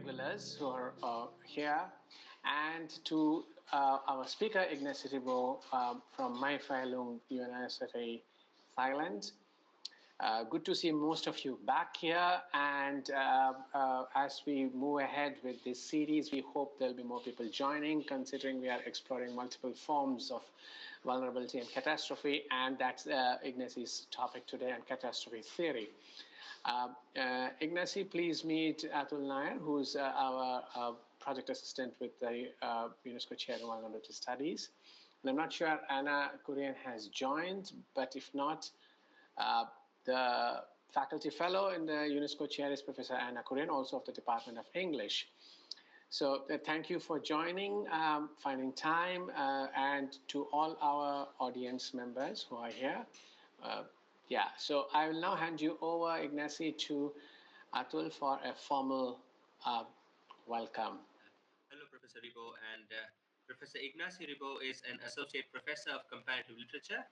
regulars who are here, and to our speaker, Ignasi Ribó from Mai Failung University, Thailand. Good to see most of you back here. And as we move ahead with this series, we hope there'll be more people joining, considering we are exploring multiple forms of vulnerability and catastrophe. And that's Ignasi's topic today on catastrophe theory. Ignasi, please meet Atul Nair, who's our project assistant with the UNESCO Chair in Vulnerability Studies. And I'm not sure Anna Kurian has joined, but if not, the faculty fellow in the UNESCO chair is Professor Anna Kurian, also of the Department of English. So thank you for joining, finding time, and to all our audience members who are here. So I will now hand you over, Ignasi, to Atul for a formal welcome. Hello, Professor Ribó, and Professor Ignasi Ribó is an Associate Professor of Comparative Literature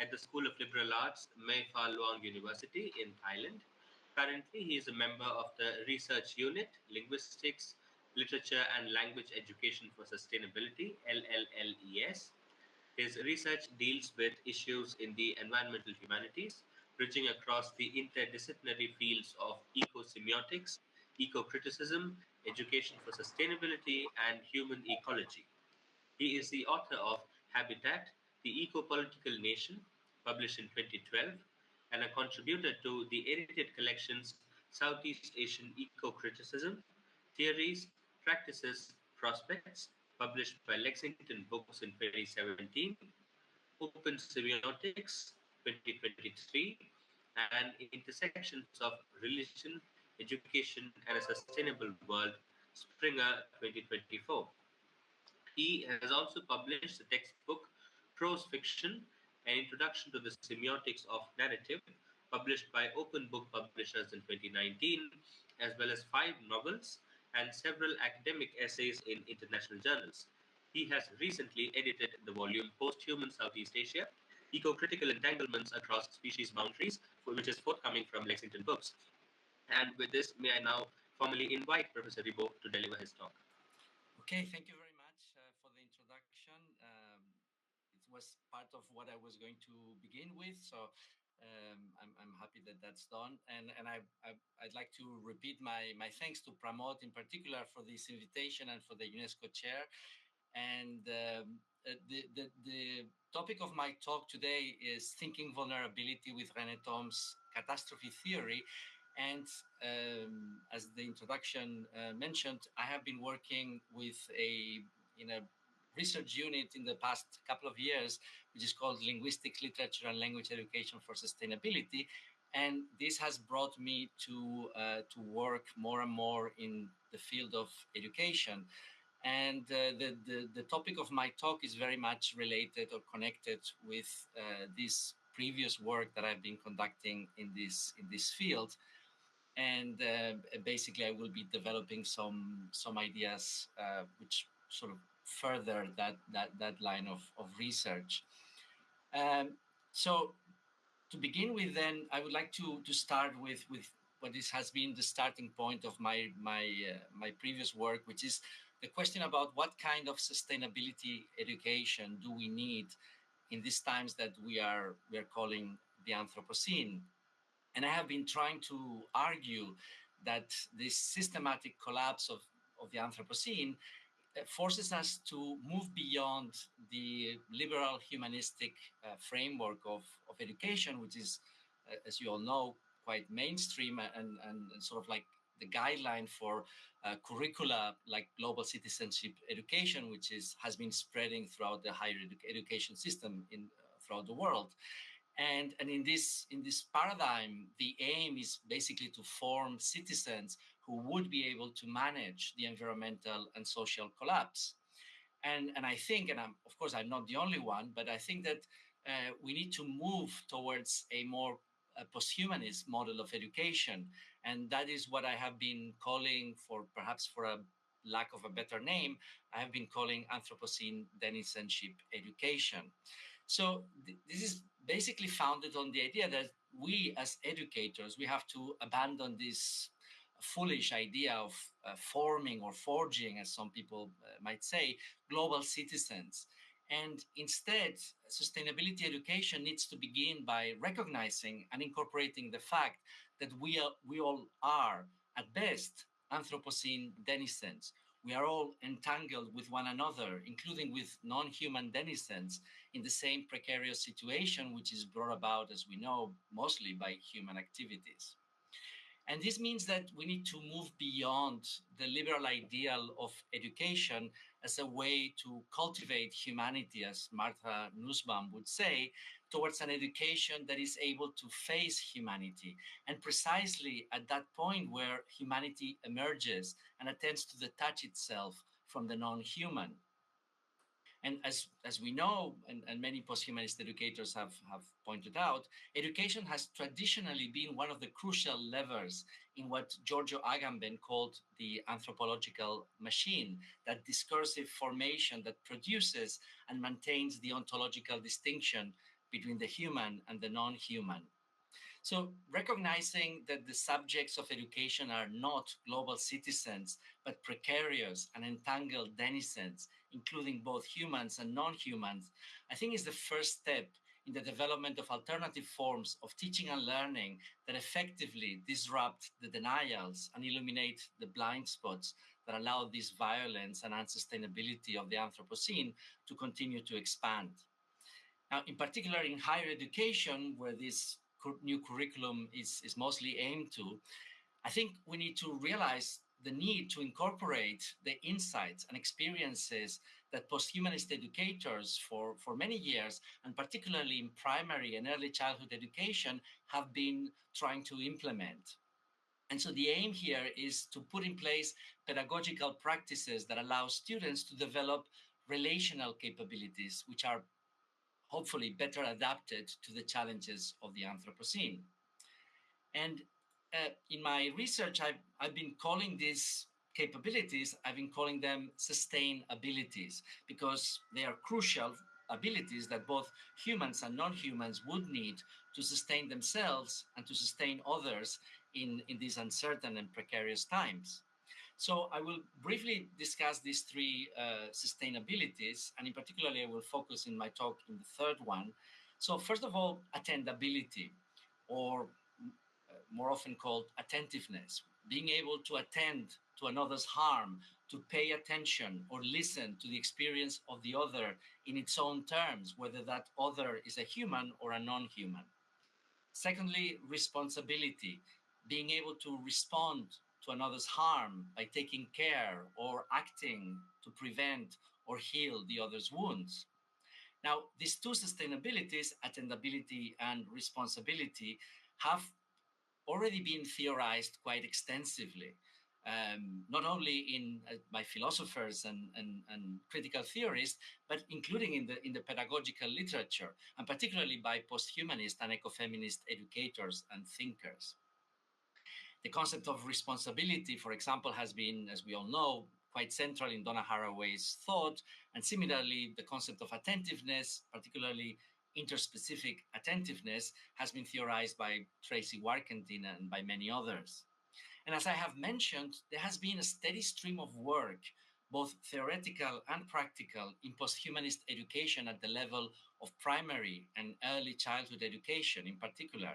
at the School of Liberal Arts, Mae Fah Luang University in Thailand. Currently, he is a member of the Research Unit, Linguistics, Literature and Language Education for Sustainability, LLLES. His research deals with issues in the environmental humanities, bridging across the interdisciplinary fields of eco-semiotics, eco-criticism, education for sustainability, and human ecology. He is the author of Habitat, the Eco-Political Nation, published in 2012, and a contributor to the edited collections Southeast Asian Eco-Criticism, Theories, Practices, Prospects, published by Lexington Books in 2017, Open Semiotics, 2023, and Intersections of Religion, Education, and a Sustainable World, Springer, 2024. He has also published the textbook Prose Fiction, an Introduction to the Semiotics of Narrative, published by Open Book Publishers in 2019, as well as 5 novels and several academic essays in international journals. He has recently edited the volume Post-Human Southeast Asia, Eco-Critical Entanglements Across Species Boundaries, which is forthcoming from Lexington Books. And with this, may I now formally invite Professor Ribó to deliver his talk. Okay, thank you very much for the introduction. It was part of what I was going to begin with, so I'm happy that that's done. And I'd like to repeat my thanks to Pramod in particular for this invitation and for the UNESCO chair. And the topic of my talk today is Thinking Vulnerability with René Thom's Catastrophe Theory. And as the introduction mentioned, I have been working with in a research unit in the past couple of years, which is called Linguistics, Literature and Language Education for Sustainability. And this has brought me to work more and more in the field of education. And the topic of my talk is very much related or connected with this previous work that I've been conducting in this field. And basically, I will be developing some ideas which sort of further that line of research. So to begin with, then I would like to start with what this has been the starting point of my previous work, which is the question about what kind of sustainability education do we need in these times that we are calling the Anthropocene. And I have been trying to argue that this systematic collapse of the Anthropocene forces us to move beyond the liberal humanistic framework of education, which is, as you all know, quite mainstream and sort of like the guideline for curricula like global citizenship education, which has been spreading throughout the higher education system throughout the world. And in this paradigm, the aim is basically to form citizens who would be able to manage the environmental and social collapse. And I think, and of course I'm not the only one, but I think that we need to move towards a more posthumanist model of education. And that is what I have been calling, perhaps for a lack of a better name, I have been calling Anthropocene denizenship education. So this is basically founded on the idea that we as educators, we have to abandon this foolish idea of forming or forging, as some people might say, global citizens. And instead, sustainability education needs to begin by recognizing and incorporating the fact that we all are, at best, Anthropocene denizens. We are all entangled with one another, including with non-human denizens, in the same precarious situation, which is brought about, as we know, mostly by human activities. And this means that we need to move beyond the liberal ideal of education as a way to cultivate humanity, as Martha Nussbaum would say, towards an education that is able to face humanity. And precisely at that point where humanity emerges and attempts to detach itself from the non-human. And as we know, and many post-humanist educators have pointed out, education has traditionally been one of the crucial levers in what Giorgio Agamben called the anthropological machine, that discursive formation that produces and maintains the ontological distinction between the human and the non-human. So recognizing that the subjects of education are not global citizens, but precarious and entangled denizens, including both humans and non-humans, I think is the first step in the development of alternative forms of teaching and learning that effectively disrupt the denials and illuminate the blind spots that allow this violence and unsustainability of the Anthropocene to continue to expand. Now, in particular, in higher education, where this new curriculum is mostly aimed to, I think we need to realize the need to incorporate the insights and experiences that post-humanist educators for many years, and particularly in primary and early childhood education, have been trying to implement. And so the aim here is to put in place pedagogical practices that allow students to develop relational capabilities, which are hopefully better adapted to the challenges of the Anthropocene. And in my research, I've been calling these capabilities, I've been calling them sustain abilities, because they are crucial abilities that both humans and non-humans would need to sustain themselves and to sustain others in these uncertain and precarious times. So I will briefly discuss these three sustainabilities, and in particular, I will focus in my talk in the third one. So first of all, attendability, or more often called attentiveness, being able to attend to another's harm, to pay attention or listen to the experience of the other in its own terms, whether that other is a human or a non-human. Secondly, responsibility, being able to respond to another's harm by taking care or acting to prevent or heal the other's wounds. Now, these two sustainabilities, attendability and responsibility, have already been theorized quite extensively, not only by philosophers and critical theorists, but including in the pedagogical literature, and particularly by post-humanist and ecofeminist educators and thinkers. The concept of responsibility, for example, has been, as we all know, quite central in Donna Haraway's thought, and similarly, the concept of attentiveness, particularly interspecific attentiveness, has been theorized by Tracy Warkentin and by many others. And as I have mentioned, there has been a steady stream of work, both theoretical and practical, in post-humanist education at the level of primary and early childhood education in particular.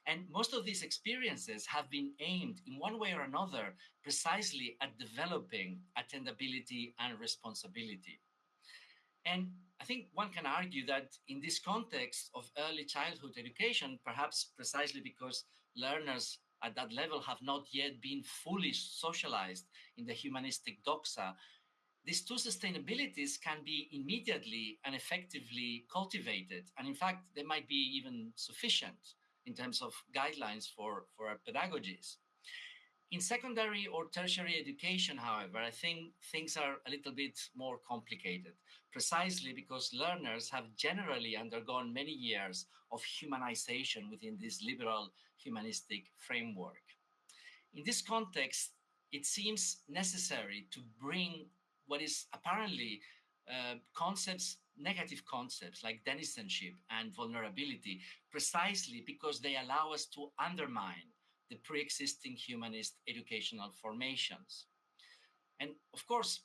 And most of these experiences have been aimed in one way or another precisely at developing attendability and responsibility. And I think one can argue that in this context of early childhood education, perhaps precisely because learners at that level have not yet been fully socialized in the humanistic doxa, these two sustainabilities can be immediately and effectively cultivated. And in fact, they might be even sufficient in terms of guidelines for our pedagogies. In secondary or tertiary education, however, I think things are a little bit more complicated, precisely because learners have generally undergone many years of humanization within this liberal humanistic framework. In this context, it seems necessary to bring what is apparently negative concepts like denizenship and vulnerability, precisely because they allow us to undermine the pre-existing humanist educational formations. And of course,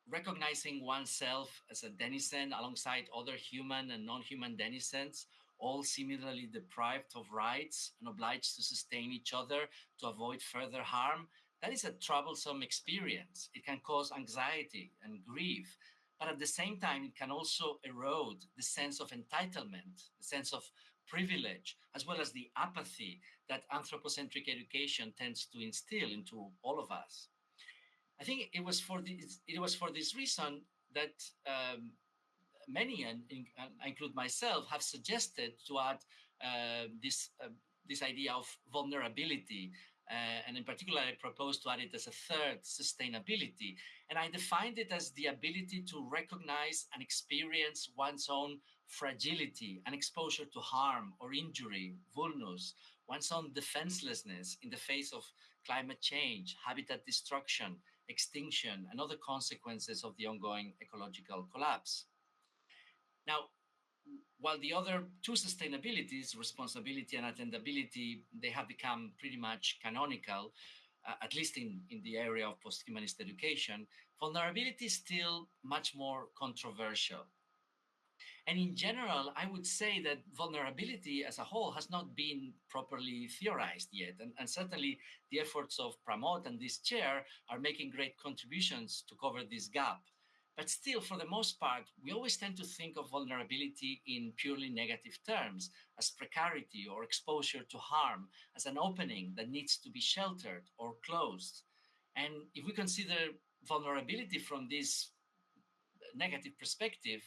recognizing oneself as a denizen alongside other human and non-human denizens, all similarly deprived of rights and obliged to sustain each other to avoid further harm, that is a troublesome experience. It can cause anxiety and grief, but at the same time, it can also erode the sense of entitlement, the sense of privilege, as well as the apathy that anthropocentric education tends to instill into all of us. I think it was for this reason that many, and I include myself, have suggested to add this idea of vulnerability. And in particular, I propose to add it as a third, sustainability. And I defined it as the ability to recognize and experience one's own fragility and exposure to harm or injury, vulnus, one's own defenselessness in the face of climate change, habitat destruction, extinction, and other consequences of the ongoing ecological collapse. Now, while the other two sustainabilities, responsibility and attendability, they have become pretty much canonical, at least in the area of post-humanist education, vulnerability is still much more controversial. And in general, I would say that vulnerability as a whole has not been properly theorized yet. And certainly the efforts of Pramod and this chair are making great contributions to cover this gap. But still, for the most part, we always tend to think of vulnerability in purely negative terms, as precarity or exposure to harm, as an opening that needs to be sheltered or closed. And if we consider vulnerability from this negative perspective,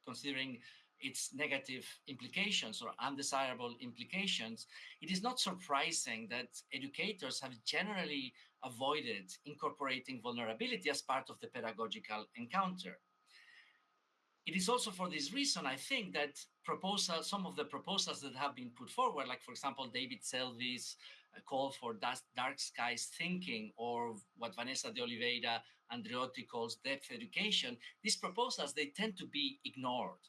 considering its negative implications or undesirable implications, it is not surprising that educators have generally avoided incorporating vulnerability as part of the pedagogical encounter. It is also for this reason, I think, that some of the proposals that have been put forward, like, for example, David Selby's call for dark skies thinking, or what Vanessa de Oliveira Andreotti calls depth education, these proposals, they tend to be ignored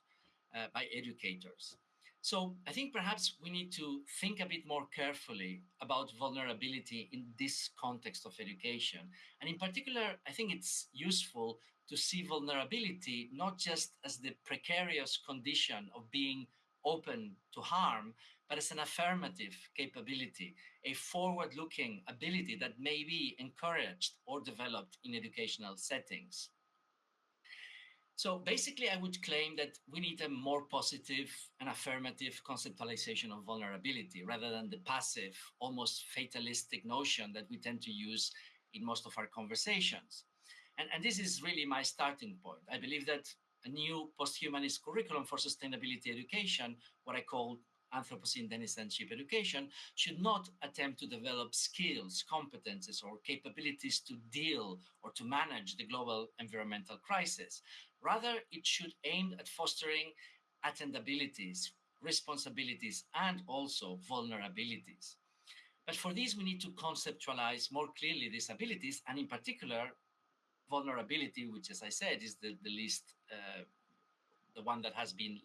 by educators. So I think perhaps we need to think a bit more carefully about vulnerability in this context of education. And in particular, I think it's useful to see vulnerability not just as the precarious condition of being open to harm, but as an affirmative capability, a forward-looking ability that may be encouraged or developed in educational settings. So basically, I would claim that we need a more positive and affirmative conceptualization of vulnerability rather than the passive, almost fatalistic notion that we tend to use in most of our conversations. And this is really my starting point. I believe that a new post-humanist curriculum for sustainability education, what I call Anthropocene denizenship education, should not attempt to develop skills, competences, or capabilities to deal or to manage the global environmental crisis. Rather, it should aim at fostering attendabilities, responsibilities, and also vulnerabilities. But for this, we need to conceptualize more clearly these abilities, and in particular, vulnerability, which, as I said, is the least, the one that has been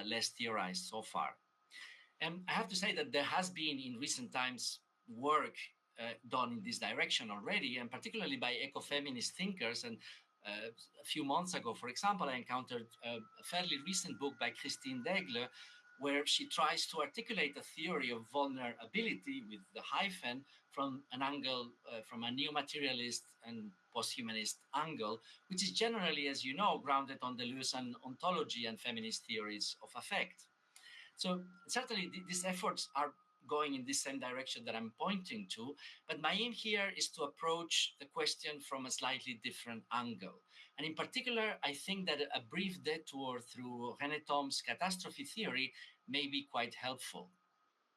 less theorized so far. And I have to say that there has been in recent times work done in this direction already, and particularly by ecofeminist thinkers. And a few months ago, for example, I encountered a fairly recent book by Christine Daigle, where she tries to articulate a theory of vulnerability with the hyphen from an angle, from a neo-materialist and post-humanist angle, which is generally, as you know, grounded on Deleuzean ontology and feminist theories of affect. So certainly these efforts are going in this same direction that I'm pointing to, but my aim here is to approach the question from a slightly different angle. And in particular, I think that a brief detour through René Thom's catastrophe theory may be quite helpful.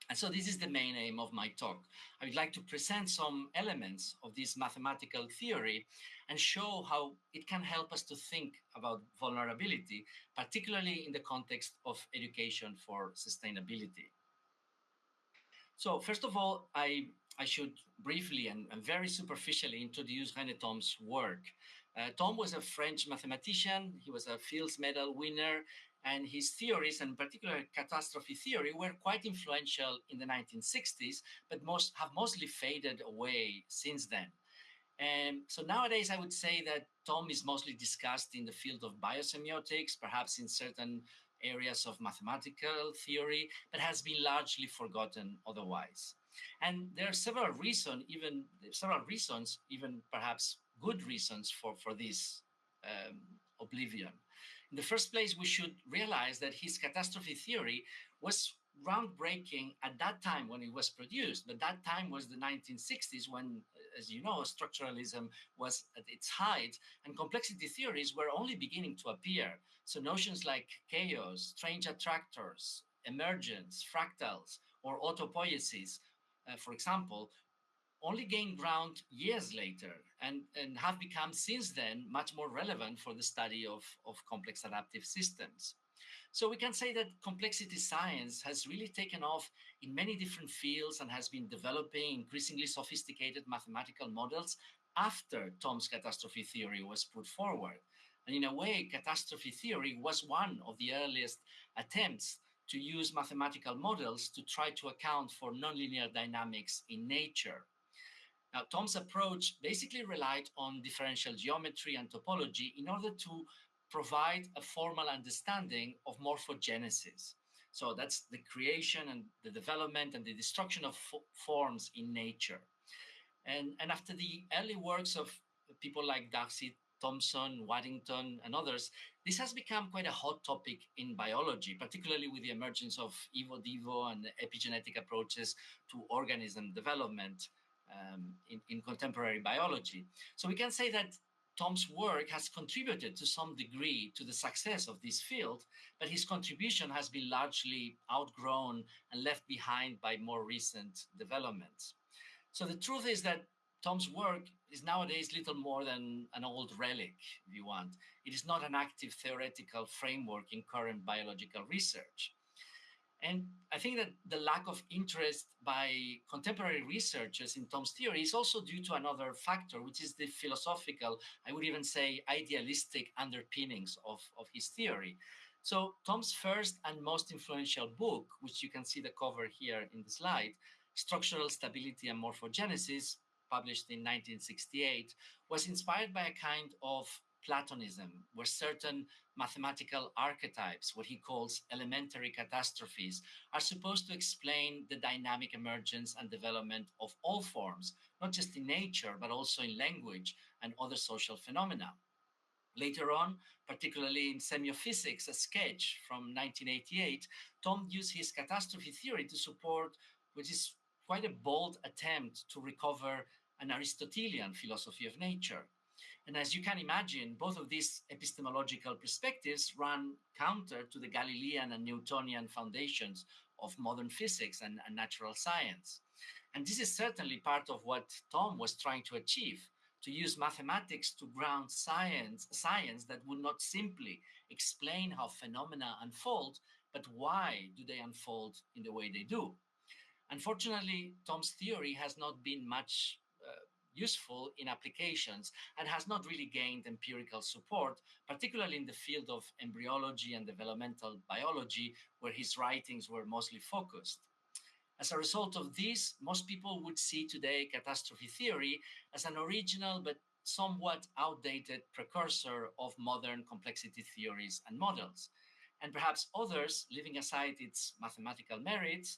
And so this is the main aim of my talk. I would like to present some elements of this mathematical theory and show how it can help us to think about vulnerability, particularly in the context of education for sustainability. So first of all, I should briefly and very superficially introduce René Thom's work. Thom was a French mathematician. He was a Fields Medal winner, And his theories, and in particular catastrophe theory, were quite influential in the 1960s, but have mostly faded away since then. And so nowadays, I would say that Tom is mostly discussed in the field of biosemiotics, perhaps in certain areas of mathematical theory, but has been largely forgotten otherwise. And there are several reasons, even perhaps good reasons for this oblivion. In the first place, we should realize that his catastrophe theory was groundbreaking at that time when it was produced, but that time was the 1960s when, as you know, structuralism was at its height and complexity theories were only beginning to appear. So notions like chaos, strange attractors, emergence, fractals, or autopoiesis, for example, only gained ground years later and have become since then much more relevant for the study of complex adaptive systems. So we can say that complexity science has really taken off in many different fields and has been developing increasingly sophisticated mathematical models after Tom's catastrophe theory was put forward. And in a way, catastrophe theory was one of the earliest attempts to use mathematical models to try to account for nonlinear dynamics in nature. Now, Tom's approach basically relied on differential geometry and topology in order to provide a formal understanding of morphogenesis. So that's the creation and the development and the destruction of forms in nature. And after the early works of people like Darcy, Thomson, Waddington, and others, this has become quite a hot topic in biology, particularly with the emergence of evo-devo and epigenetic approaches to organism development in contemporary biology. So we can say that Tom's work has contributed to some degree to the success of this field, but his contribution has been largely outgrown and left behind by more recent developments. So the truth is that Tom's work is nowadays little more than an old relic, if you want. It is not an active theoretical framework in current biological research. And I think that the lack of interest by contemporary researchers in Tom's theory is also due to another factor, which is the philosophical, I would even say idealistic underpinnings of his theory. So Tom's first and most influential book, which you can see the cover here in the slide, Structural Stability and Morphogenesis, published in 1968, was inspired by a kind of Platonism, where certain mathematical archetypes, what he calls elementary catastrophes, are supposed to explain the dynamic emergence and development of all forms, not just in nature, but also in language and other social phenomena. Later on, particularly in Semiophysics, a sketch from 1988, Tom used his catastrophe theory to support, which is quite a bold attempt to recover an Aristotelian philosophy of nature. And as you can imagine, both of these epistemological perspectives run counter to the Galilean and Newtonian foundations of modern physics and natural science. And this is certainly part of what Tom was trying to achieve, to use mathematics to ground science that would not simply explain how phenomena unfold, but why do they unfold in the way they do. Unfortunately, Tom's theory has not been much useful in applications and has not really gained empirical support, particularly in the field of embryology and developmental biology, where his writings were mostly focused. As a result of this, most people would see today catastrophe theory as an original but somewhat outdated precursor of modern complexity theories and models. And perhaps others, leaving aside its mathematical merits,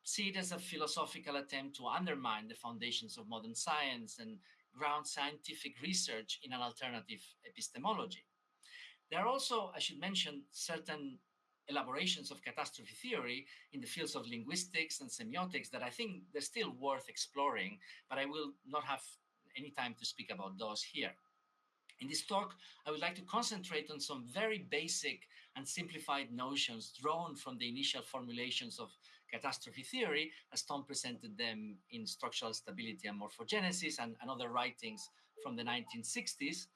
see it as a philosophical attempt to undermine the foundations of modern science and ground scientific research in an alternative epistemology. There are also, I should mention, certain elaborations of catastrophe theory in the fields of linguistics and semiotics that I think they're still worth exploring, but I will not have any time to speak about those here. In this talk, I would like to concentrate on some very basic and simplified notions drawn from the initial formulations of catastrophe theory, as Tom presented them in Structural Stability and Morphogenesis and other writings from the 1960s.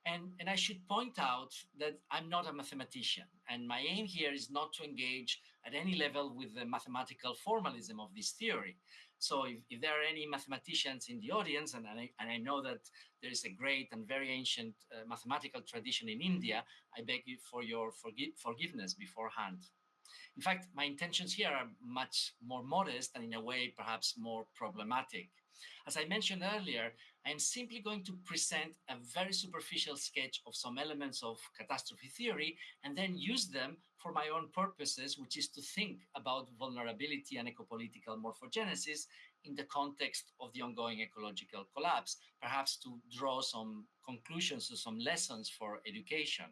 And I should point out that I'm not a mathematician, and my aim here is not to engage at any level with the mathematical formalism of this theory. So if there are any mathematicians in the audience, and I know that there is a great and very ancient mathematical tradition in India, I beg you for your forgiveness beforehand. In fact, my intentions here are much more modest and in a way perhaps more problematic. As I mentioned earlier, I am simply going to present a very superficial sketch of some elements of catastrophe theory and then use them for my own purposes, which is to think about vulnerability and ecopolitical morphogenesis in the context of the ongoing ecological collapse, perhaps to draw some conclusions or some lessons for education.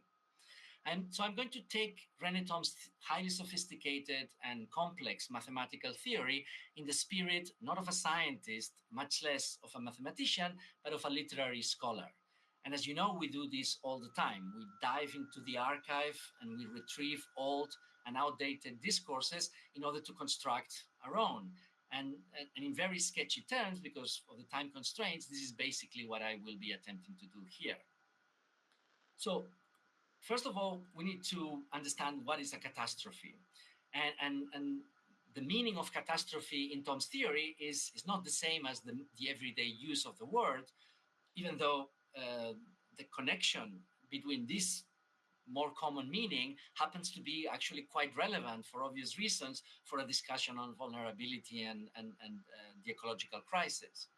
And so I'm going to take René Thom's highly sophisticated and complex mathematical theory in the spirit not of a scientist, much less of a mathematician, but of a literary scholar. And as you know, we do this all the time. We dive into the archive and we retrieve old and outdated discourses in order to construct our own. And in very sketchy terms, because of the time constraints, this is basically what I will be attempting to do here. So, first of all, we need to understand what is a catastrophe. And the meaning of catastrophe in Thom's theory is not the same as the everyday use of the word, even though the connection between this more common meaning happens to be actually quite relevant for obvious reasons for a discussion on vulnerability and the ecological crisis.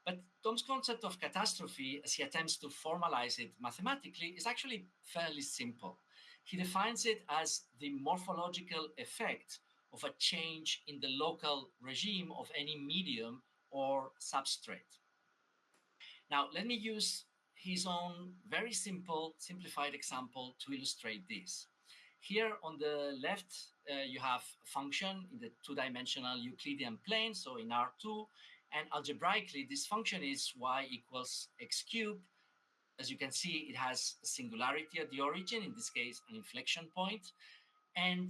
But Thom's concept of catastrophe, as he attempts to formalize it mathematically, is actually fairly simple. He defines it as the morphological effect of a change in the local regime of any medium or substrate. Now, let me use his own very simple, simplified example to illustrate this. Here on the left, you have a function in the two-dimensional Euclidean plane, so in R2, and algebraically, this function is y equals x cubed. As you can see, it has a singularity at the origin, in this case, an inflection point. And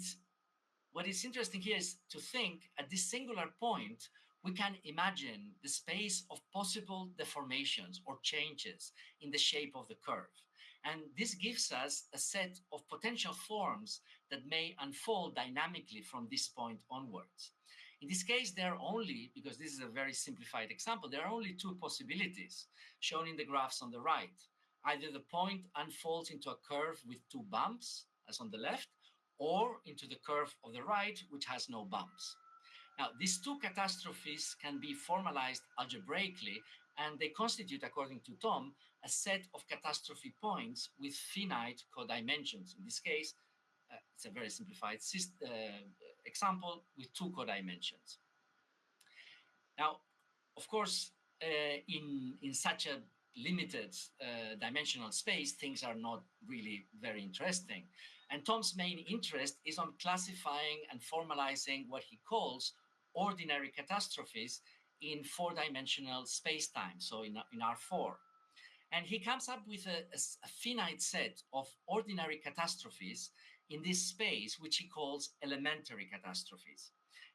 what is interesting here is to think at this singular point, we can imagine the space of possible deformations or changes in the shape of the curve. And this gives us a set of potential forms that may unfold dynamically from this point onwards. In this case, there are only, because this is a very simplified example, there are only two possibilities shown in the graphs on the right. Either the point unfolds into a curve with two bumps, as on the left, or into the curve of the right, which has no bumps. Now, these two catastrophes can be formalized algebraically, and they constitute, according to Thom, a set of catastrophe points with finite codimensions. In this case, it's a very simplified example with two codimensions. Now, of course, in such a limited dimensional space, things are not really very interesting. And Thom's main interest is on classifying and formalizing what he calls ordinary catastrophes in four-dimensional space-time, so in R4. And he comes up with a finite set of ordinary catastrophes in this space, which he calls elementary catastrophes.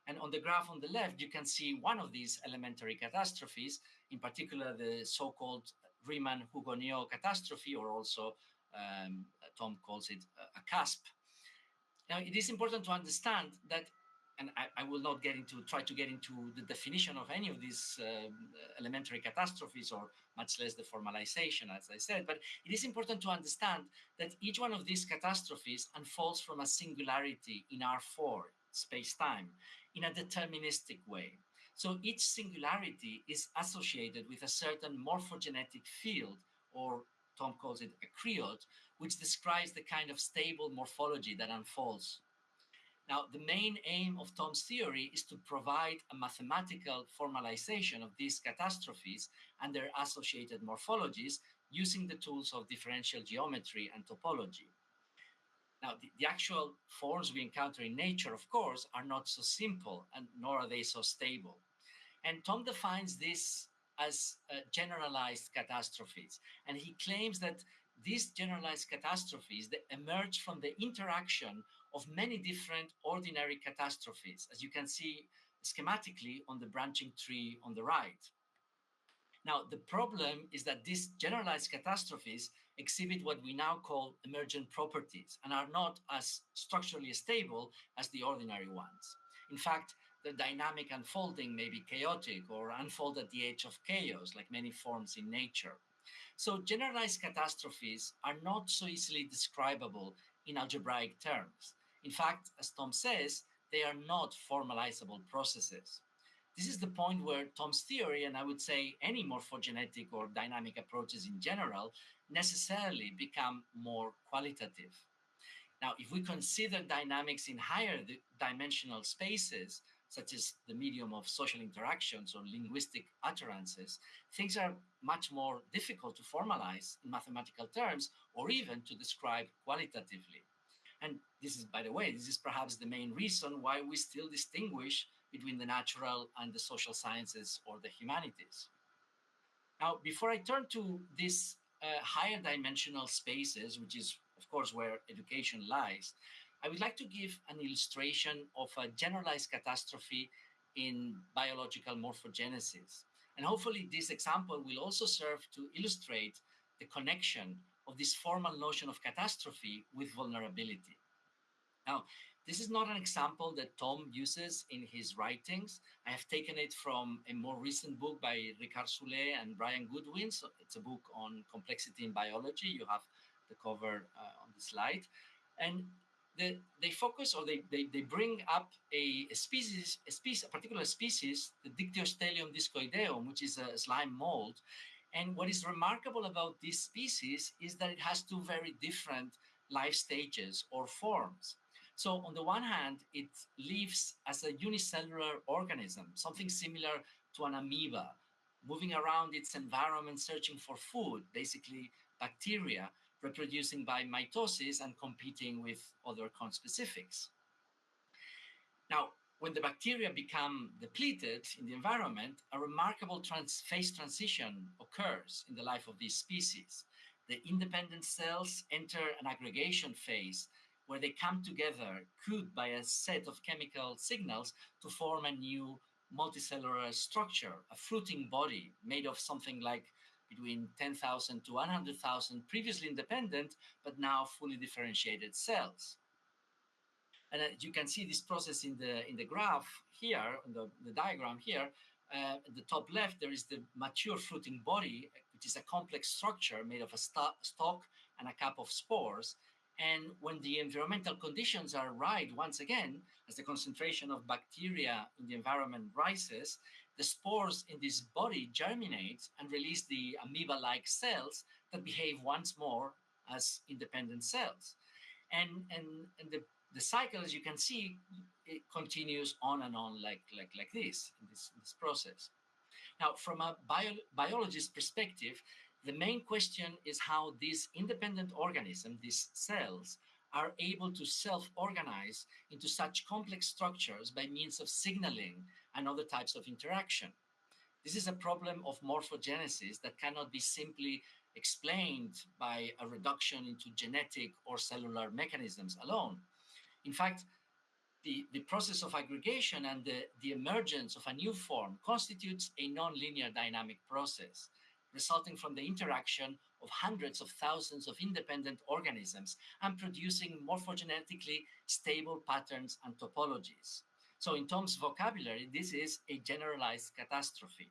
And on the graph on the left, you can see one of these elementary catastrophes, in particular the so-called Riemann-Hugoniot catastrophe, or also Thom calls it a cusp. Now, it is important to understand that, and I will not try to get into the definition of any of these elementary catastrophes, or much less the formalization, as I said, but it is important to understand that each one of these catastrophes unfolds from a singularity in R4 space-time in a deterministic way. So each singularity is associated with a certain morphogenetic field, or Thom calls it a creod, which describes the kind of stable morphology that unfolds. Now, the main aim of Thom's theory is to provide a mathematical formalization of these catastrophes and their associated morphologies using the tools of differential geometry and topology. Now, the actual forms we encounter in nature, of course, are not so simple, and nor are they so stable. And Thom defines this as generalized catastrophes. And he claims that these generalized catastrophes, they emerge from the interaction of many different ordinary catastrophes, as you can see schematically on the branching tree on the right. Now, the problem is that these generalized catastrophes exhibit what we now call emergent properties and are not as structurally stable as the ordinary ones. In fact, the dynamic unfolding may be chaotic or unfold at the edge of chaos, like many forms in nature. So generalized catastrophes are not so easily describable in algebraic terms. In fact, as Tom says, they are not formalizable processes. This is the point where Tom's theory, and I would say any morphogenetic or dynamic approaches in general, necessarily become more qualitative. Now, if we consider dynamics in higher dimensional spaces, such as the medium of social interactions or linguistic utterances, things are much more difficult to formalize in mathematical terms or even to describe qualitatively. And this is, by the way, this is perhaps the main reason why we still distinguish between the natural and the social sciences or the humanities. Now, before I turn to these higher dimensional spaces, which is, of course, where education lies, I would like to give an illustration of a generalized catastrophe in biological morphogenesis. And hopefully this example will also serve to illustrate the connection of this formal notion of catastrophe with vulnerability. Now, this is not an example that Tom uses in his writings. I have taken it from a more recent book by Ricard Soulet and Brian Goodwin. So it's a book on complexity in biology. You have the cover on the slide. And they focus, or they bring up a particular species, the Dictyostelium discoideum, which is a slime mold. And what is remarkable about this species is that it has two very different life stages or forms. So on the one hand, it lives as a unicellular organism, something similar to an amoeba, moving around its environment searching for food, basically bacteria, reproducing by mitosis and competing with other conspecifics. Now, when the bacteria become depleted in the environment, a remarkable phase transition occurs in the life of this species. The independent cells enter an aggregation phase where they come together, cued by a set of chemical signals to form a new multicellular structure, a fruiting body made of something like between 10,000 to 100,000 previously independent, but now fully differentiated cells. And you can see this process in the graph here, in the diagram here. At the top left, there is the mature fruiting body, which is a complex structure made of a stalk and a cap of spores. And when the environmental conditions are right, once again, as the concentration of bacteria in the environment rises, the spores in this body germinate and release the amoeba-like cells that behave once more as independent cells. And the cycle, as you can see, it continues on and on like this, in this process. Now, from a biologist's perspective, the main question is how these independent organisms, these cells, are able to self-organize into such complex structures by means of signaling and other types of interaction. This is a problem of morphogenesis that cannot be simply explained by a reduction into genetic or cellular mechanisms alone. In fact, the process of aggregation and the emergence of a new form constitutes a nonlinear dynamic process, resulting from the interaction of hundreds of thousands of independent organisms and producing morphogenetically stable patterns and topologies. So in Tom's vocabulary, this is a generalized catastrophe.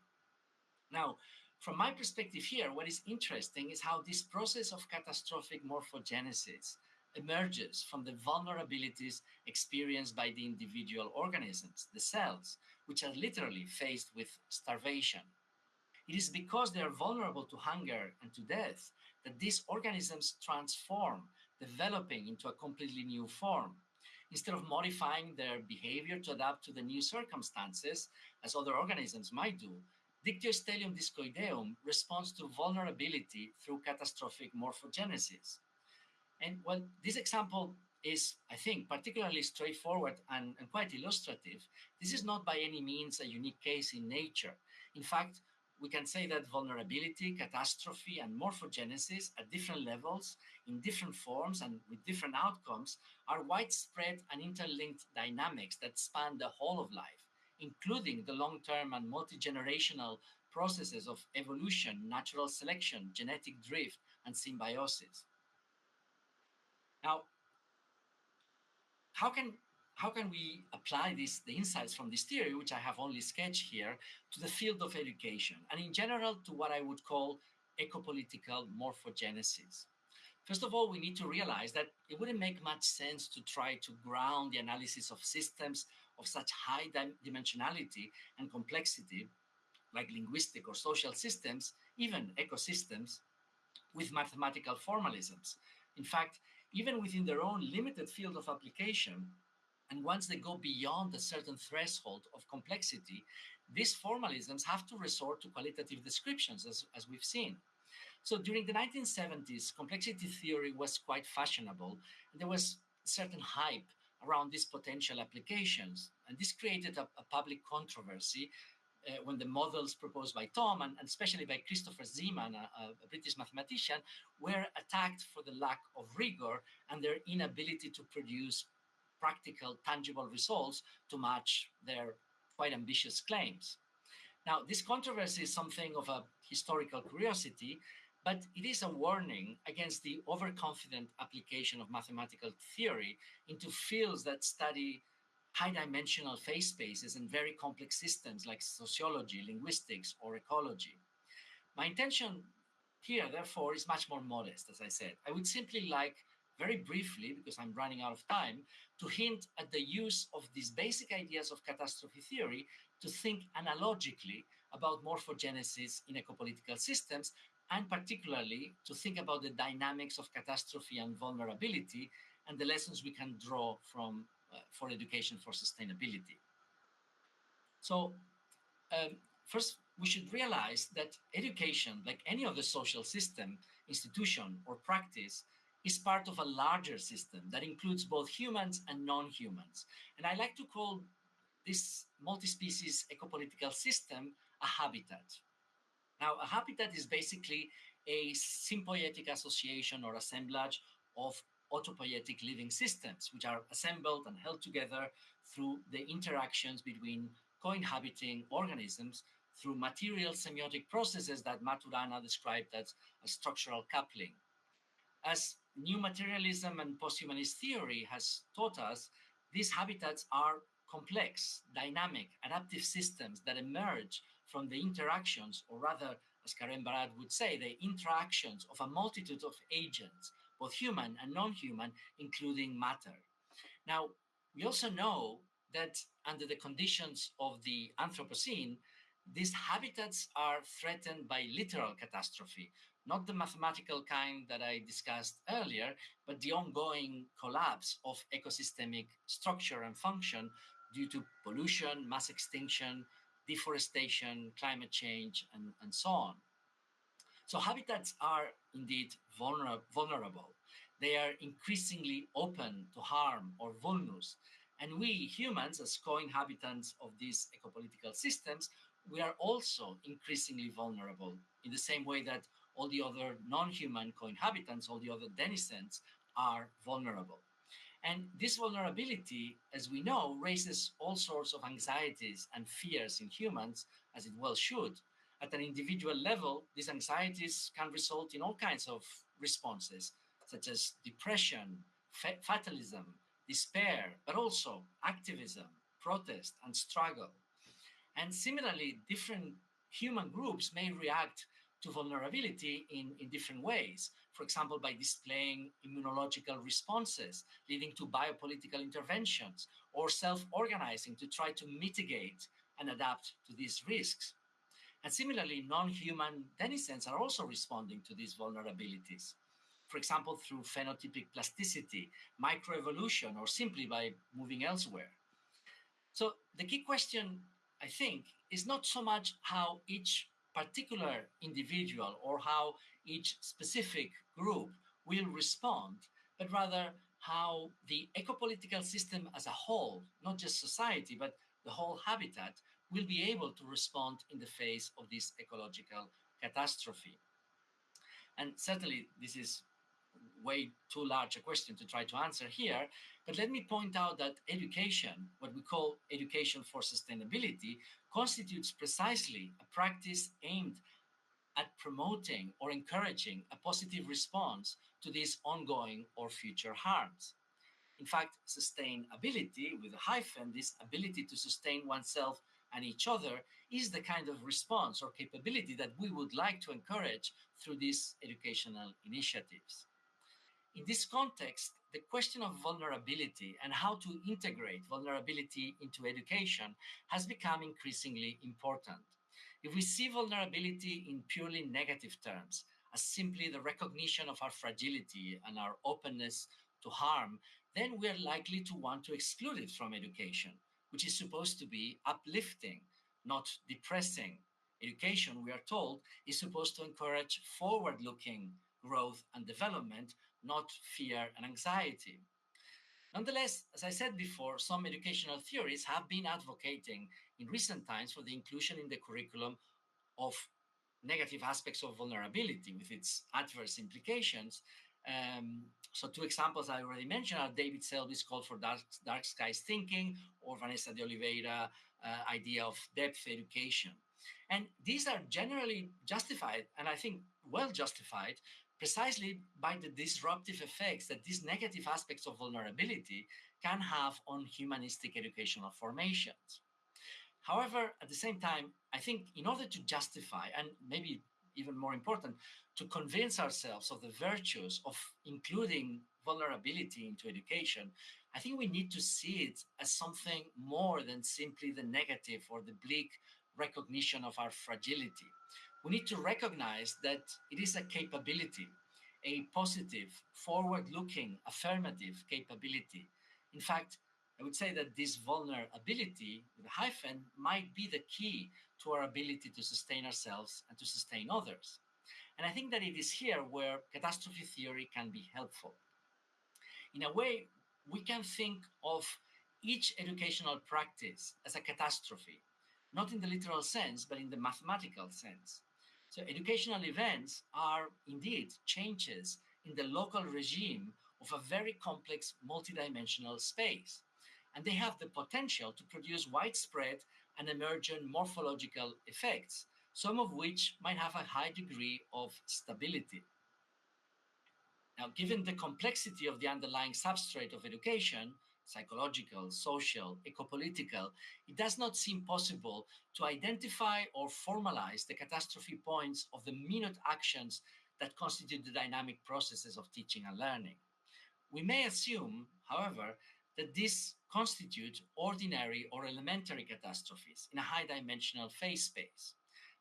Now, from my perspective here, what is interesting is how this process of catastrophic morphogenesis emerges from the vulnerabilities experienced by the individual organisms, the cells, which are literally faced with starvation. It is because they are vulnerable to hunger and to death that these organisms transform, developing into a completely new form. Instead of modifying their behavior to adapt to the new circumstances, as other organisms might do, Dictyostelium discoideum responds to vulnerability through catastrophic morphogenesis. And well, this example is, I think, particularly straightforward and quite illustrative. This is not by any means a unique case in nature. In fact, we can say that vulnerability, catastrophe, and morphogenesis at different levels, in different forms, and with different outcomes, are widespread and interlinked dynamics that span the whole of life, including the long-term and multi-generational processes of evolution, natural selection, genetic drift, and symbiosis. Now, how can how can we apply the insights from this theory, which I have only sketched here, to the field of education, and in general to what I would call ecopolitical morphogenesis? First of all, we need to realize that it wouldn't make much sense to try to ground the analysis of systems of such high dimensionality and complexity, like linguistic or social systems, even ecosystems, with mathematical formalisms. In fact, even within their own limited field of application, and once they go beyond a certain threshold of complexity, these formalisms have to resort to qualitative descriptions, as we've seen. So during the 1970s, complexity theory was quite fashionable, and there was a certain hype around these potential applications. And this created a public controversy when the models proposed by Tom and especially by Christopher Zeeman, a British mathematician, were attacked for the lack of rigor and their inability to produce practical, tangible results to match their quite ambitious claims. Now, this controversy is something of a historical curiosity, but it is a warning against the overconfident application of mathematical theory into fields that study high-dimensional phase spaces and very complex systems like sociology, linguistics, or ecology. My intention here, therefore, is much more modest, as I said. I would simply like, very briefly, because I'm running out of time, to hint at the use of these basic ideas of catastrophe theory to think analogically about morphogenesis in ecopolitical systems, and particularly to think about the dynamics of catastrophe and vulnerability and the lessons we can draw from for education for sustainability. So first, we should realize that education, like any other social system, institution, or practice, is part of a larger system that includes both humans and non-humans. And I like to call this multi-species ecopolitical system a habitat. Now, a habitat is basically a symbiotic association or assemblage of autopoietic living systems, which are assembled and held together through the interactions between co-inhabiting organisms through material semiotic processes that Maturana described as a structural coupling. As new materialism and posthumanist theory has taught us, these habitats are complex, dynamic, adaptive systems that emerge from the interactions, or rather, as Karen Barad would say, the interactions of a multitude of agents, both human and non-human, including matter. Now, we also know that under the conditions of the Anthropocene, these habitats are threatened by literal catastrophe, not the mathematical kind that I discussed earlier, but the ongoing collapse of ecosystemic structure and function due to pollution, mass extinction, deforestation, climate change, and so on. So habitats are indeed vulnerable. They are increasingly open to harm or vulnus. And we humans, as co-inhabitants of these ecopolitical systems, we are also increasingly vulnerable in the same way that all the other non-human co-inhabitants, all the other denizens are vulnerable. And this vulnerability, as we know, raises all sorts of anxieties and fears in humans, as it well should. At an individual level, these anxieties can result in all kinds of responses, such as depression, fatalism, despair, but also activism, protest, and struggle. And similarly, different human groups may react to vulnerability in different ways. For example, by displaying immunological responses, leading to biopolitical interventions, or self-organizing to try to mitigate and adapt to these risks. And similarly, non-human denizens are also responding to these vulnerabilities. For example, through phenotypic plasticity, microevolution, or simply by moving elsewhere. So the key question, I think, is not so much how each particular individual or how each specific group will respond, but rather how the ecopolitical system as a whole, not just society, but the whole habitat, will be able to respond in the face of this ecological catastrophe. And certainly this is way too large a question to try to answer here, but let me point out that education, what we call education for sustainability, constitutes precisely a practice aimed at promoting or encouraging a positive response to these ongoing or future harms. In fact, sustainability with a hyphen, this ability to sustain oneself and each other, is the kind of response or capability that we would like to encourage through these educational initiatives. In this context, the question of vulnerability and how to integrate vulnerability into education has become increasingly important. If we see vulnerability in purely negative terms, as simply the recognition of our fragility and our openness to harm, then we are likely to want to exclude it from education, which is supposed to be uplifting, not depressing. Education, we are told, is supposed to encourage forward-looking growth and development, not fear and anxiety. Nonetheless, as I said before, some educational theories have been advocating in recent times for the inclusion in the curriculum of negative aspects of vulnerability with its adverse implications. So two examples I already mentioned are David Selby's call for dark skies thinking, or Vanessa de Oliveira idea of depth education. And these are generally justified, and I think well justified, precisely by the disruptive effects that these negative aspects of vulnerability can have on humanistic educational formations. However, at the same time, I think in order to justify, and maybe even more important, to convince ourselves of the virtues of including vulnerability into education, I think we need to see it as something more than simply the negative or the bleak recognition of our fragility. We need to recognize that it is a capability, a positive, forward-looking, affirmative capability. In fact, I would say that this vulnerability, with a hyphen, might be the key to our ability to sustain ourselves and to sustain others. And I think that it is here where catastrophe theory can be helpful. In a way, we can think of each educational practice as a catastrophe, not in the literal sense, but in the mathematical sense. So educational events are indeed changes in the local regime of a very complex multidimensional space. And they have the potential to produce widespread and emergent morphological effects, some of which might have a high degree of stability. Now, given the complexity of the underlying substrate of education, psychological, social, eco-political, it does not seem possible to identify or formalize the catastrophe points of the minute actions that constitute the dynamic processes of teaching and learning. We may assume, however, that these constitute ordinary or elementary catastrophes in a high-dimensional phase space.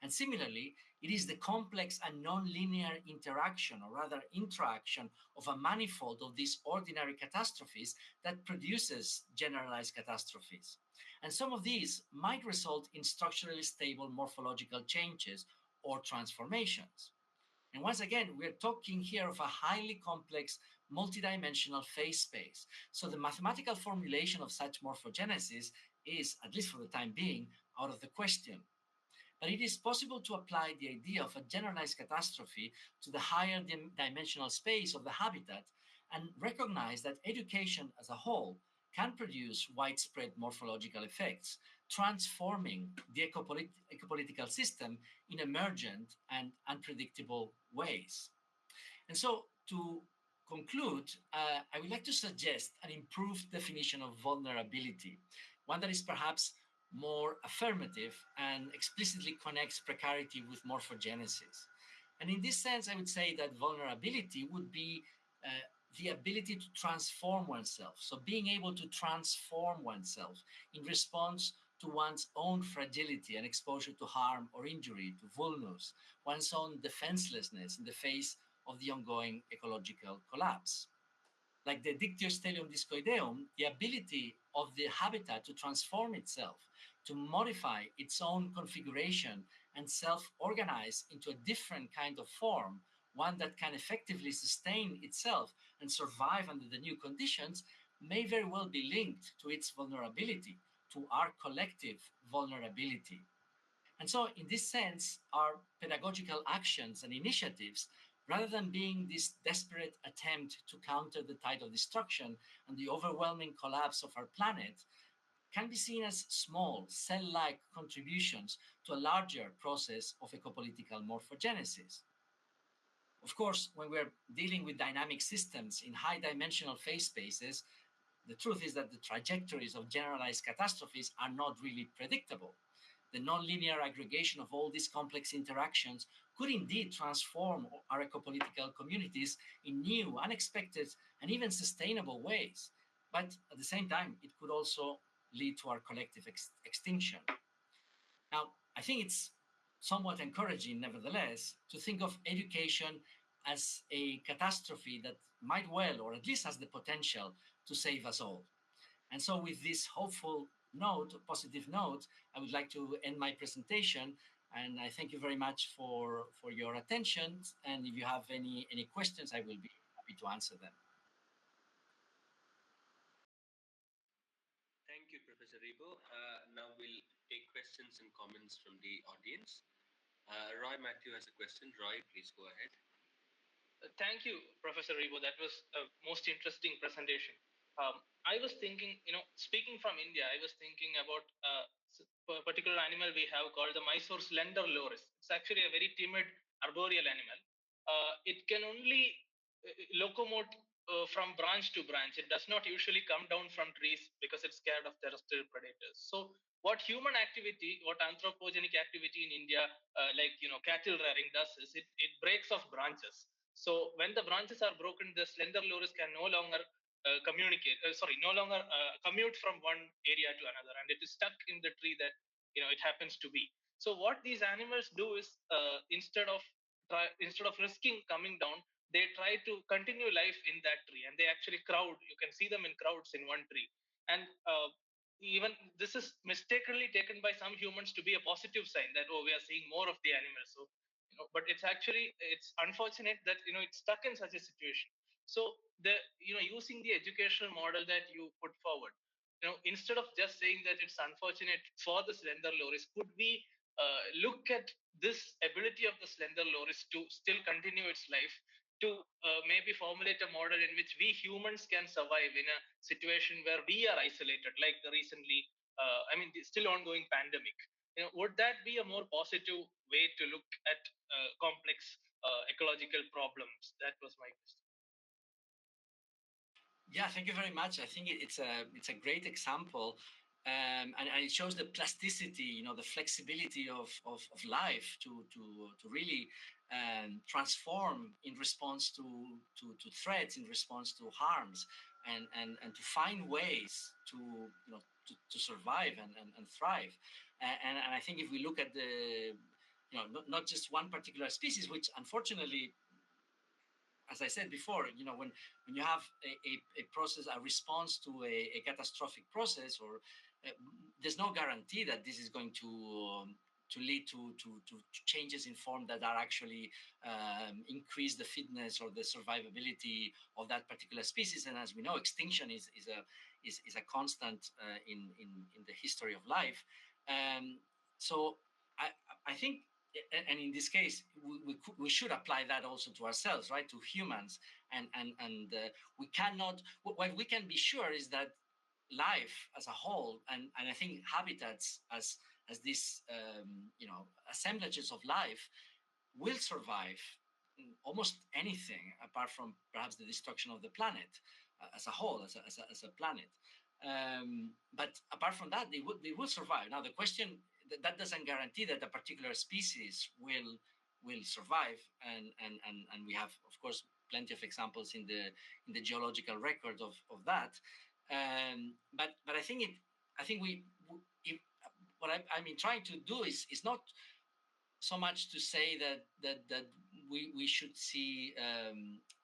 And similarly, it is the complex and non-linear interaction, or rather interaction, of a manifold of these ordinary catastrophes that produces generalized catastrophes. And some of these might result in structurally stable morphological changes or transformations. And once again, we're talking here of a highly complex, multidimensional phase space. So the mathematical formulation of such morphogenesis is, at least for the time being, out of the question. But it is possible to apply the idea of a generalized catastrophe to the higher dimensional space of the habitat and recognize that education as a whole can produce widespread morphological effects, transforming the eco-political system in emergent and unpredictable ways. And so to conclude, I would like to suggest an improved definition of vulnerability, one that is perhaps more affirmative and explicitly connects precarity with morphogenesis. And in this sense, I would say that vulnerability would be the ability to transform oneself. So being able to transform oneself in response to one's own fragility and exposure to harm or injury, to vulnus, one's own defenselessness in the face of the ongoing ecological collapse. Like the dictio stellium discoideum, the ability of the habitat to transform itself, to modify its own configuration and self-organize into a different kind of form, one that can effectively sustain itself and survive under the new conditions, may very well be linked to its vulnerability, to our collective vulnerability. And so in this sense, our pedagogical actions and initiatives, rather than being this desperate attempt to counter the tide of destruction and the overwhelming collapse of our planet, can be seen as small, cell-like contributions to a larger process of ecopolitical morphogenesis. Of course, when we're dealing with dynamic systems in high-dimensional phase spaces, the truth is that the trajectories of generalized catastrophes are not really predictable. The nonlinear aggregation of all these complex interactions could indeed transform our ecopolitical communities in new, unexpected, and even sustainable ways. But at the same time, it could also lead to our collective extinction. Now, I think it's somewhat encouraging, nevertheless, to think of education as a catastrophe that might well, or at least has the potential to save us all. And so with this hopeful note, positive note, I would like to end my presentation. And I thank you very much for your attention. And if you have any questions, I will be happy to answer them. Thank you, Professor Ribó. Now we'll take questions and comments from the audience. Roy Matthew has a question. Roy, please go ahead. Thank you, Professor Ribó. That was a most interesting presentation. I was thinking, speaking from India, I was thinking about a particular animal we have called the Mysore slender loris. It's actually a very timid arboreal animal. It can only locomote from branch to branch. It does not usually come down from trees because it's scared of terrestrial predators. So what human activity, what anthropogenic activity in India, like cattle rearing does is it breaks off branches. So when the branches are broken, the slender loris can no longer commute from one area to another, and it is stuck in the tree that it happens to be. So what these animals do is instead of risking coming down, they try to continue life in that tree, and they actually crowd. You can see them in crowds in one tree, and even this is mistakenly taken by some humans to be a positive sign that we are seeing more of the animals. So but it's unfortunate that it's stuck in such a situation. So using the educational model that you put forward, instead of just saying that it's unfortunate for the slender loris, could we look at this ability of the slender loris to still continue its life, to maybe formulate a model in which we humans can survive in a situation where we are isolated, like the recently the still ongoing pandemic? Would that be a more positive way to look at complex ecological problems? That was my question. Yeah, thank you very much. I think it's a great example, and it shows the plasticity, the flexibility of life to really transform in response to threats, in response to harms, and to find ways to survive and thrive. And I think if we look at the not just one particular species, which unfortunately, as I said before, when you have a process, a response to a catastrophic process, or there's no guarantee that this is going to lead to changes in form that are actually increase the fitness or the survivability of that particular species. And as we know, extinction is a constant in the history of life. So I think, and in this case, we should apply that also to ourselves, right? To humans, and we cannot. What we can be sure is that life as a whole, and I think habitats as these assemblages of life will survive almost anything apart from perhaps the destruction of the planet as a whole, as a planet. But apart from that, they will survive. Now the question, that doesn't guarantee that a particular species will survive, and we have, of course, plenty of examples in the geological record of that. But I think what I mean trying to do is not so much to say that we should see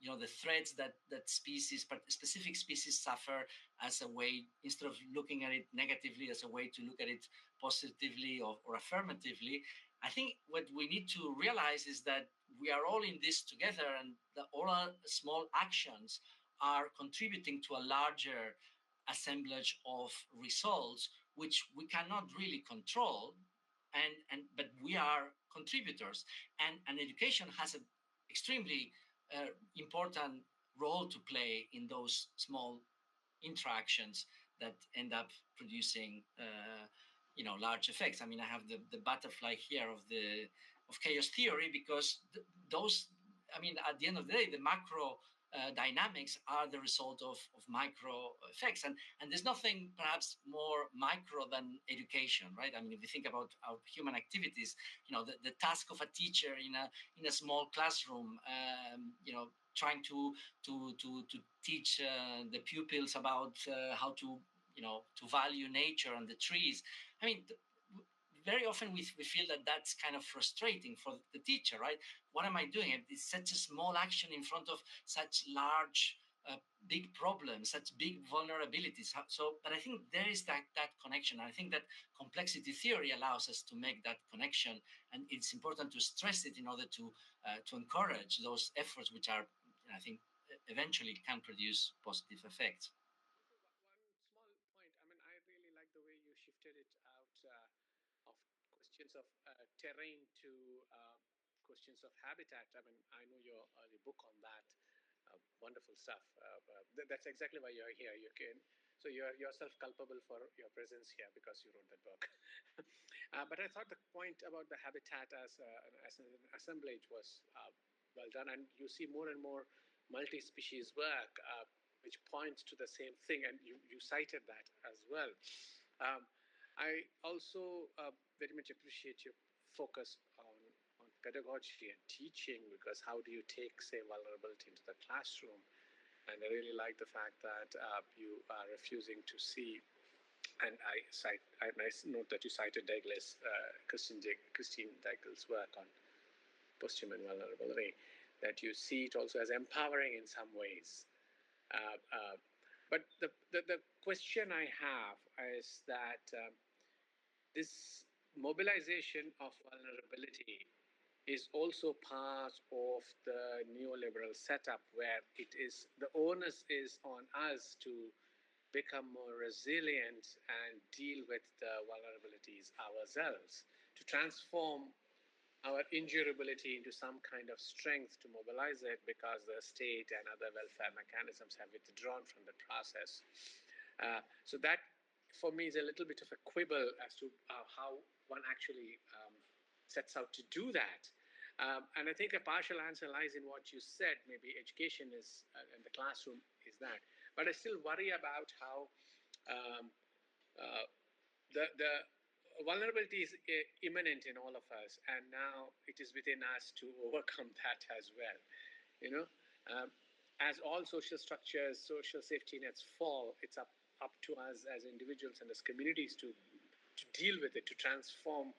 the threats that specific species suffer as a way, instead of looking at it negatively, as a way to look at it positively or affirmatively. I think what we need to realize is that we are all in this together, and that all our small actions are contributing to a larger assemblage of results, which we cannot really control, but we are contributors, and education has an extremely important role to play in those small interactions that end up producing large effects. I mean, I have the butterfly here of chaos theory, because those, I mean, at the end of the day, the macro dynamics are the result of micro effects. And there's nothing perhaps more micro than education, right? I mean, if we think about our human activities, the task of a teacher in a small classroom, trying to teach the pupils about how to value nature and the trees. I mean, very often we feel that that's kind of frustrating for the teacher, right? What am I doing? It's such a small action in front of such large, big problems, such big vulnerabilities. So, but I think there is that connection. I think that complexity theory allows us to make that connection, and it's important to stress it in order to encourage those efforts, which are, I think, eventually can produce positive effects. One small point. I mean, I really like the way you shifted it out of questions of terrain to questions of habitat. I mean, I know your early book on that. Wonderful stuff. That's exactly why you're here. So you're yourself culpable for your presence here because you wrote that book. But I thought the point about the habitat as an assemblage was well done, and you see more and more multi-species work which points to the same thing, and you cited that as well. I also very much appreciate your focus on pedagogy and teaching, because how do you take, say, vulnerability into the classroom? And I really like the fact that you are refusing to see, and I note that you cited Douglas, Christine Douglas' work on post-human vulnerability, that you see it also as empowering in some ways. But the question I have is that this mobilization of vulnerability is also part of the neoliberal setup, where the onus is on us to become more resilient and deal with the vulnerabilities ourselves, to transform our injurability into some kind of strength to mobilize it, because the state and other welfare mechanisms have withdrawn from the process. So that, for me, is a little bit of a quibble as to how one actually sets out to do that. And I think a partial answer lies in what you said. Maybe education is, and the classroom is that. But I still worry about how the vulnerability is imminent in all of us, and now it is within us to overcome that as well. As all social structures, social safety nets fall, it's up to us as individuals and as communities to deal with it, to transform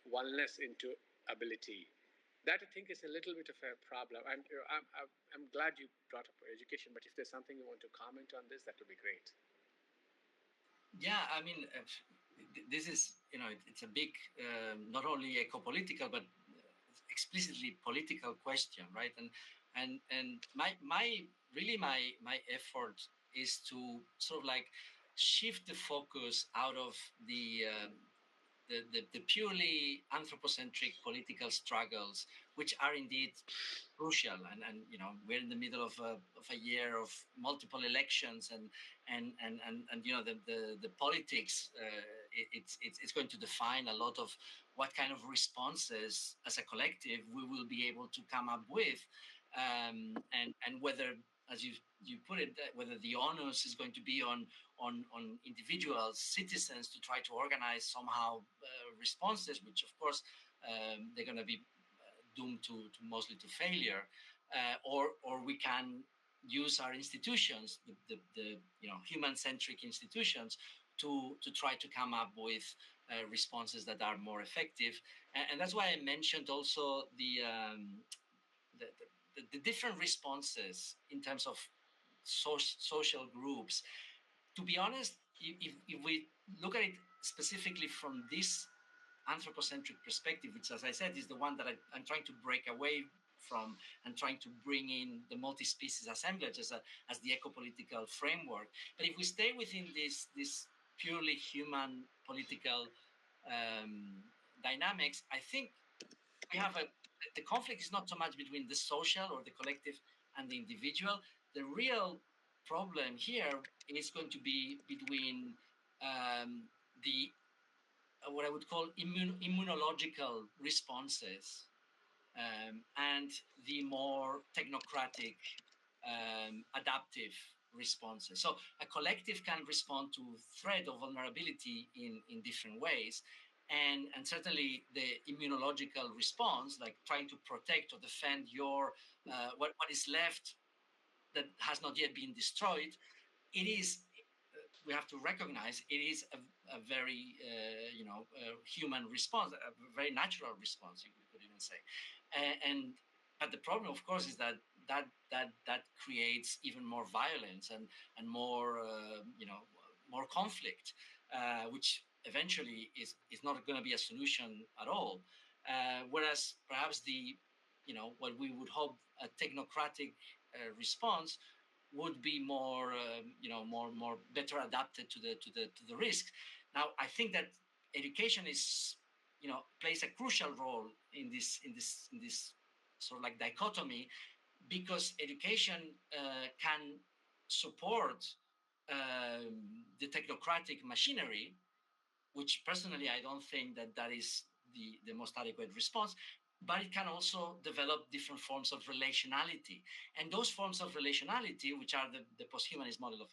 wellness into ability. That, I think, is a little bit of a problem. I'm glad you brought up education, but if there's something you want to comment on this, that would be great. Yeah, I mean, this is, it's a big, not only eco-political, but explicitly political question, right? And my effort is to sort of like shift the focus out of the purely anthropocentric political struggles, which are indeed crucial. And we're in the middle of a year of multiple elections, and the politics. It's going to define a lot of what kind of responses as a collective we will be able to come up with, and whether, as you put it, whether the onus is going to be on individuals, citizens, to try to organize somehow responses, which of course they're going to be doomed to mostly to failure, or we can use our institutions, the human-centric institutions, to try to come up with responses that are more effective. And that's why I mentioned also the different responses in terms of social groups. To be honest, if we look at it specifically from this anthropocentric perspective, which, as I said, is the one that I'm trying to break away from and trying to bring in the multi-species assemblage as the eco-political framework. But if we stay within this purely human political dynamics, I think we have the conflict is not so much between the social or the collective and the individual. The real problem here is going to be between the what I would call immunological responses and the more technocratic adaptive responses. So a collective can respond to threat or vulnerability in different ways. And certainly the immunological response, like trying to protect or defend your what is left that has not yet been destroyed, it is, we have to recognize, it is a very human response, a very natural response, you could even say. But the problem, of course, is that creates even more violence and more more conflict, which eventually is not going to be a solution at all. Whereas perhaps what we would hope a technocratic response would be more more better adapted to the risk. Now, I think that education is plays a crucial role in this sort of like dichotomy, because education can support the technocratic machinery, which personally I don't think that is the most adequate response. But it can also develop different forms of relationality. And those forms of relationality, which are the posthumanist model of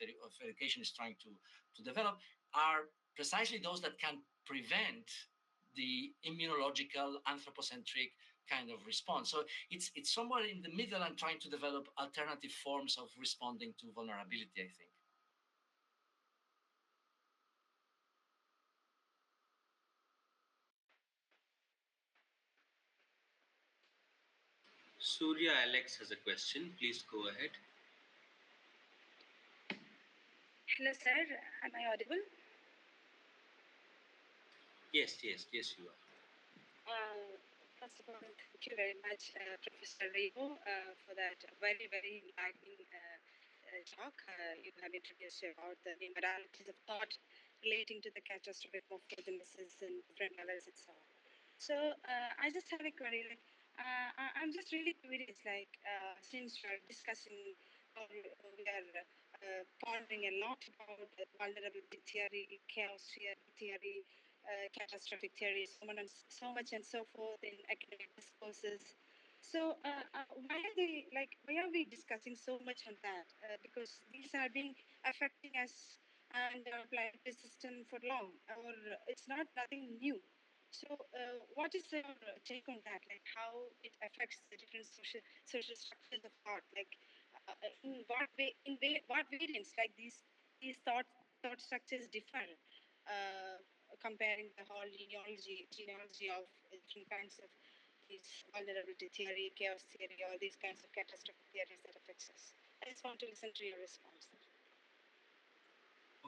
education is trying to develop, are precisely those that can prevent the immunological, anthropocentric kind of response. So it's somewhere in the middle and trying to develop alternative forms of responding to vulnerability, I think. Surya Alex has a question. Please go ahead. Hello, sir. Am I audible? Yes, you are. First of all, thank you very much, Professor Ribó, for that very, very enlightening talk. You have introduced about the modalities of thought relating to the catastrophic morphogenesis and different levels and so on. So I just have a query. Like, I'm just really curious. Like, since we're discussing, or we are pondering a lot about vulnerability theory, chaos theory, catastrophic theory, so much and so forth in academic discourses. So why are we discussing so much on that? Because these are being affecting us and our planetary system for long, or it's nothing new. So what is your take on that? Like how it affects the different social structures of thought? Like in what variants like these thought structures differ? Comparing the whole genealogy of different kinds of these vulnerability theory, chaos theory, all these kinds of catastrophic theories that affects us. I just want to listen to your response.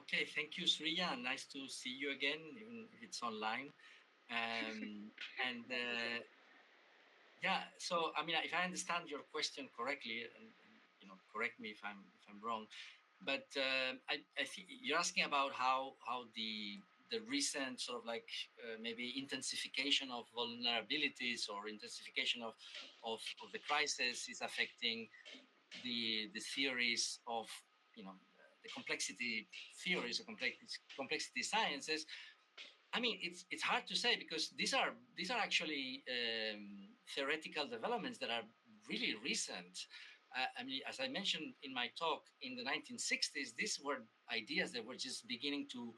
Okay, thank you, Surya. Nice to see you again, even if it's online. Yeah, so I mean, if I understand your question correctly, and correct me if I'm wrong, but I think you're asking about how the recent sort of like maybe intensification of vulnerabilities or intensification of the crisis is affecting the theories of the complexity theories or complexity sciences. I mean, it's hard to say, because these are actually theoretical developments that are really recent. I mean, as I mentioned in my talk, in the 1960s, these were ideas that were just beginning to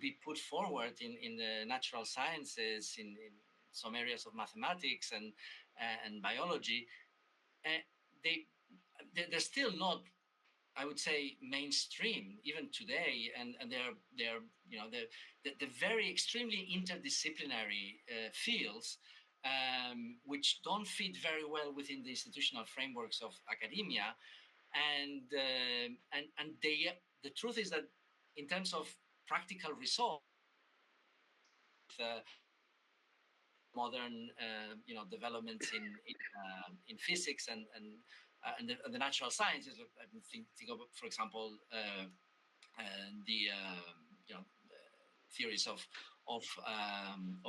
be put forward in the natural sciences, in some areas of mathematics and biology. They're still not, I would say, mainstream even today, and they're the very extremely interdisciplinary fields, which don't fit very well within the institutional frameworks of academia, and the truth is that in terms of practical results, modern developments in physics and the natural sciences. I think of, for example, the theories of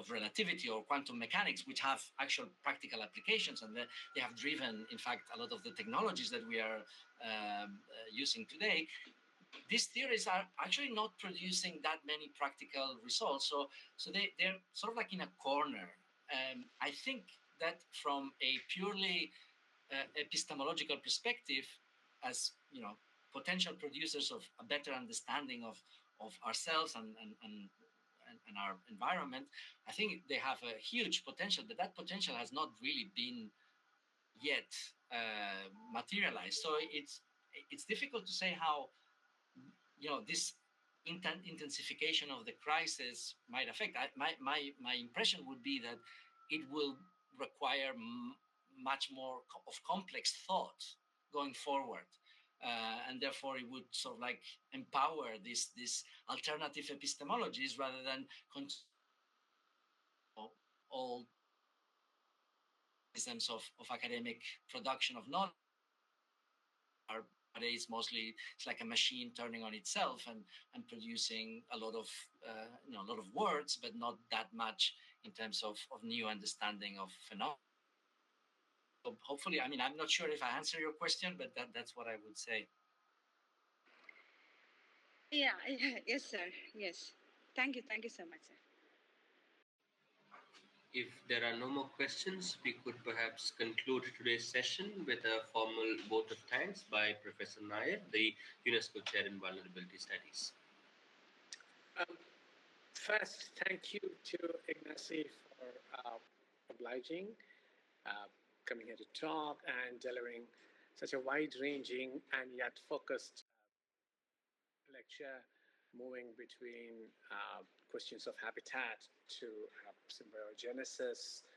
relativity or quantum mechanics, which have actual practical applications, and they have driven, in fact, a lot of the technologies that we are using today. These theories are actually not producing that many practical results, so they're sort of like in a corner. I think that from a purely epistemological perspective, as potential producers of a better understanding of ourselves and our environment, I think they have a huge potential, but that potential has not really been yet materialized. So it's difficult to say how this intensification of the crisis might affect. My impression would be that it will require much more of complex thought going forward. And therefore, it would sort of like empower these alternative epistemologies rather than all systems of academic production of knowledge. Nowadays, mostly it's like a machine turning on itself and producing a lot of words, but not that much in terms of new understanding of phenomena. So hopefully, I mean, I'm not sure if I answer your question, but that's what I would say. Yeah, yes, sir. Yes. Thank you so much, sir. If there are no more questions, we could perhaps conclude today's session with a formal vote of thanks by Professor Nair, the UNESCO Chair in Vulnerability Studies. First, thank you to Ignasi for obliging, coming here to talk and delivering such a wide-ranging and yet focused lecture, moving between questions of habitat to symbiogenesis,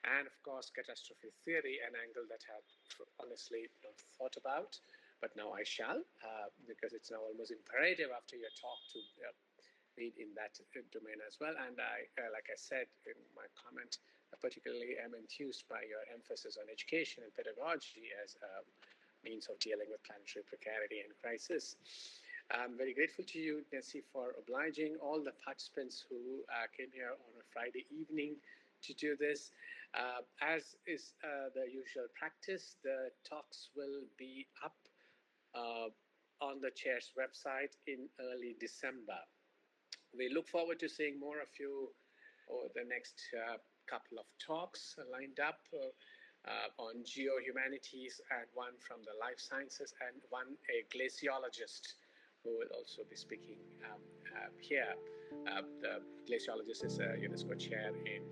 and of course catastrophe theory, an angle that I honestly not thought about, but now I shall, because it's now almost imperative after your talk to read in that domain as well. And I, like I said in my comment, particularly am enthused by your emphasis on education and pedagogy as a means of dealing with planetary precarity and crisis. I'm very grateful to you, Ignasi, for obliging all the participants who came here on a Friday evening to do this. As is the usual practice, the talks will be up on the chair's website in early December. We look forward to seeing more of you over the next couple of talks lined up on geohumanities, and one from the life sciences, and one a glaciologist who will also be speaking here. The glaciologist is a UNESCO chair in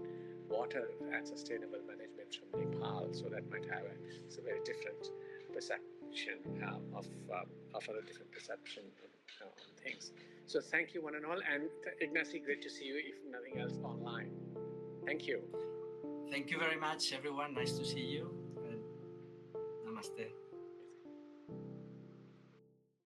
water and sustainable management from Nepal, so that might have a very different perception of a different perception on things. So thank you one and all, and Ignasi, great to see you, if nothing else, online. Thank you. Thank you very much, everyone. Nice to see you. And namaste.